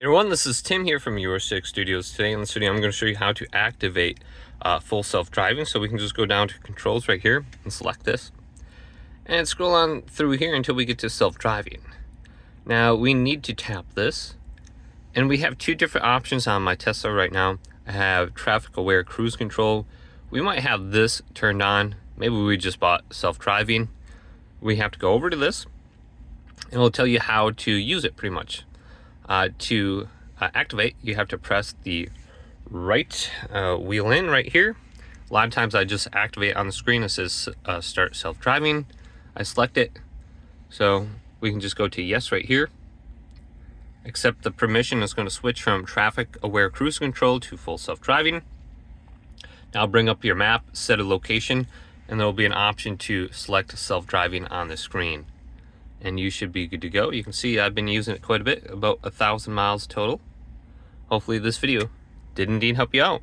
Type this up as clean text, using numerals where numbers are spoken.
Hey everyone, this is Tim here from Euro 6 Studios. Today in this video, I'm going to show you how to activate full self-driving. So we can just go down to controls right here and select this and scroll on through here until we get to self-driving. Now we need to tap this, and we have two different options on my Tesla right now. I have traffic aware cruise control. We might have this turned on. Maybe we just bought self-driving. We have to go over to this and it'll tell you how to use it pretty much. To activate, you have to press the right wheel in right here. A lot of times I just activate on the screen. It says start self-driving. I select it, so we can just go to yes right here. Accept the permission. It's going to switch from traffic aware cruise control to full self-driving. Now bring up your map, set a location, and there will be an option to select self-driving on the screen. And you should be good to go. You can see I've been using it quite a bit, about 1,000 miles total. Hopefully this video did indeed help you out.